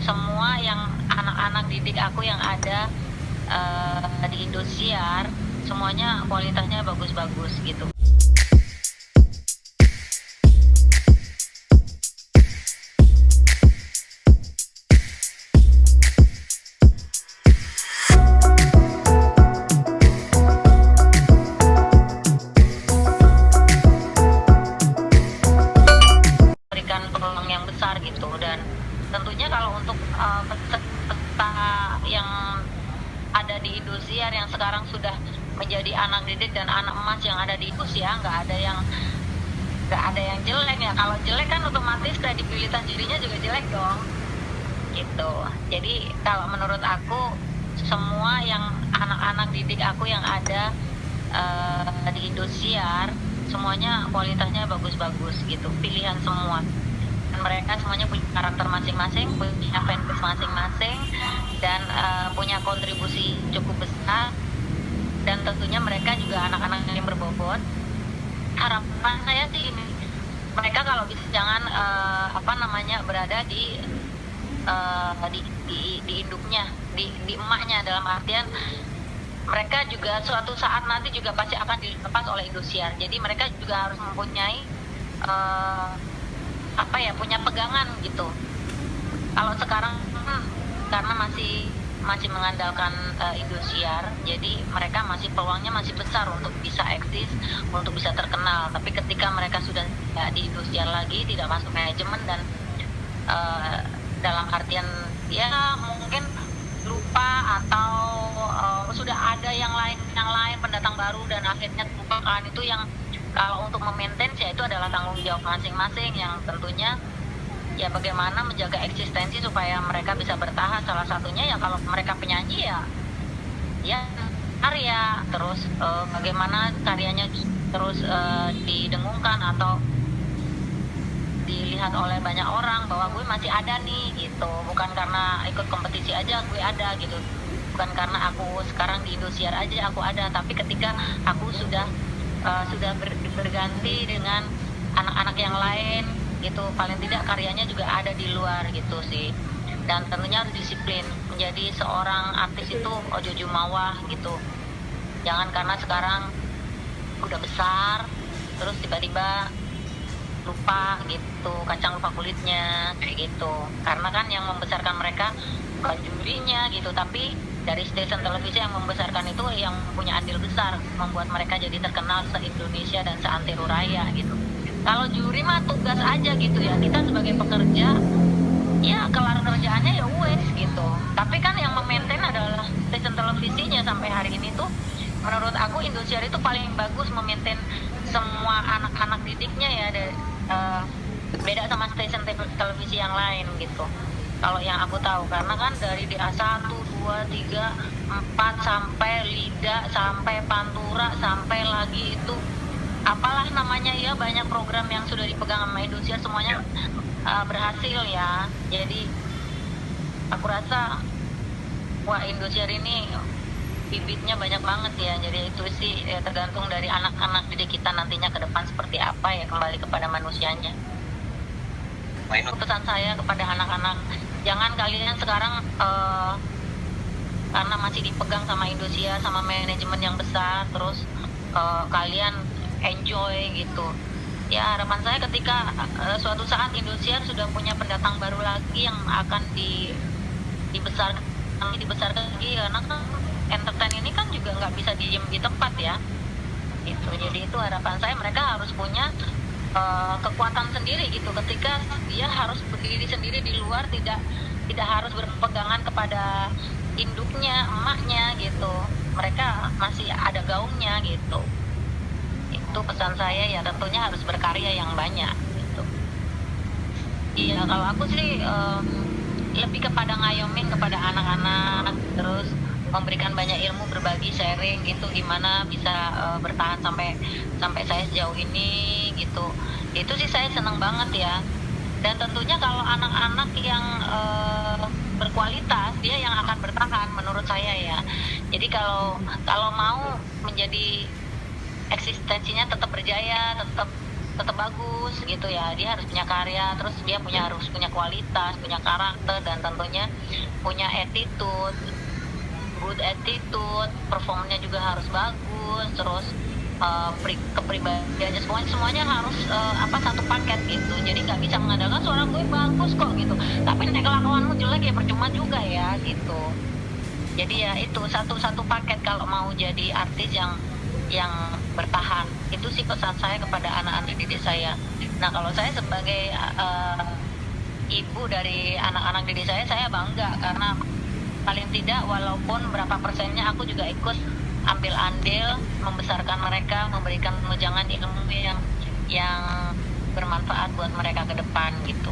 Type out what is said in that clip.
semua yang anak-anak didik aku yang ada di Indosiar semuanya kualitasnya bagus-bagus gitu. Berikan peluang yang besar gitu, dan tentunya kalau untuk peserta yang ada di Indosiar yang sekarang sudah menjadi anak didik dan anak emas yang ada di Indosiar, nggak ada yang jelek ya. Kalau jelek kan otomatis kredibilitas dirinya juga jelek dong gitu. Jadi kalau menurut aku semua yang anak-anak didik aku yang ada di Indosiar semuanya kualitasnya bagus-bagus gitu, pilihan semua. Dan mereka semuanya punya karakter masing-masing, punya fanbase masing-masing, dan punya kontribusi cukup besar. Dan tentunya mereka juga anak-anak yang berbobot. Harapan saya sih ini, mereka kalau bisa jangan berada di induknya, di emaknya, dalam artian mereka juga suatu saat nanti juga pasti akan dilepas oleh Indosiar. Jadi mereka juga harus mempunyai punya pegangan gitu. Kalau sekarang karena masih mengandalkan Indosiar, jadi mereka peluangnya masih besar untuk bisa eksis, untuk bisa terkenal. Tapi ketika mereka sudah di Indosiar lagi, tidak masuk manajemen dan dalam artian ya mungkin lupa atau sudah ada yang lain pendatang baru dan akhirnya terlupakan, itu yang kalau untuk memaintain ya itu adalah tanggung jawab masing-masing, yang tentunya ya bagaimana menjaga eksistensi supaya mereka bisa bertahan. Salah satunya ya kalau mereka penyanyi ya karya terus, bagaimana karyanya terus didengungkan atau dilihat oleh banyak orang bahwa gue masih ada nih gitu, bukan karena ikut kompetisi aja gue ada gitu, bukan karena aku sekarang di Indosiar aja aku ada, tapi ketika aku sudah berganti dengan anak-anak yang lain gitu, paling tidak karyanya juga ada di luar gitu sih. Dan tentunya harus disiplin, menjadi seorang artis itu ojo jumawa gitu, jangan karena sekarang udah besar terus tiba-tiba lupa gitu, kacang lupa kulitnya kayak gitu. Karena kan yang membesarkan mereka bukan jurinya gitu, tapi dari stasiun televisi yang membesarkan itu yang punya andil besar membuat mereka jadi terkenal se-Indonesia dan se-Antero Raya gitu. Kalau juri mah tugas aja gitu ya, kita sebagai pekerja ya kelar kerjaannya ya wes gitu. Tapi kan yang memaintain adalah stasiun televisinya sampai hari ini tuh. Menurut aku Indosiar itu paling bagus memaintain semua anak-anak didiknya ya, beda sama stasiun televisi yang lain gitu. Kalau yang aku tahu, karena kan dari DA1, 2, 3, 4 sampai Lida, sampai Pantura, sampai lagi itu apalah namanya ya, banyak program yang sudah dipegang sama Indosiar semuanya berhasil ya. Jadi aku rasa wah Indosiar ini bibitnya banyak banget ya. Jadi itu sih ya, tergantung dari anak-anak didik kita nantinya ke depan seperti apa ya, kembali kepada manusianya. Pesan saya kepada anak-anak, jangan kalian sekarang karena masih dipegang sama Indosiar, sama manajemen yang besar, terus kalian enjoy gitu. Ya harapan saya ketika suatu saat Indosiar sudah punya pendatang baru lagi yang akan dibesarkan lagi, karena kan entertain ini kan juga nggak bisa diem di tempat ya gitu. Jadi itu harapan saya, mereka harus punya kekuatan sendiri gitu, ketika dia harus berdiri sendiri di luar, tidak harus berpegangan kepada induknya, emaknya gitu. Mereka masih ada gaungnya gitu. Itu pesan saya ya, tentunya harus berkarya yang banyak gitu. Iya, kalau aku sih lebih kepada ngayomin kepada anak-anak, terus memberikan banyak ilmu, berbagi, sharing gitu, gimana bisa bertahan sampai saya sejauh ini gitu. Itu sih saya senang banget ya. Dan tentunya kalau anak-anak yang berkualitas, dia yang akan bertahan menurut saya ya. Jadi kalau mau menjadi eksistensinya tetap berjaya, tetap tetap bagus gitu ya. Dia harus punya karya, terus dia harus punya kualitas, punya karakter, dan tentunya punya attitude, good attitude, performanya juga harus bagus, terus kepribadiannya semuanya harus satu paket gitu. Jadi nggak bisa mengandalkan suara gue bagus kok gitu, tapi nek kelakuanmu jelek ya percuma juga ya gitu. Jadi ya itu satu paket kalau mau jadi artis yang bertahan. Itu sih pesan saya kepada anak-anak didik saya. Nah, kalau saya sebagai ibu dari anak-anak didik saya bangga karena paling tidak walaupun berapa persennya aku juga ikut ambil andil membesarkan mereka, memberikan wejangan ilmu yang bermanfaat buat mereka ke depan gitu.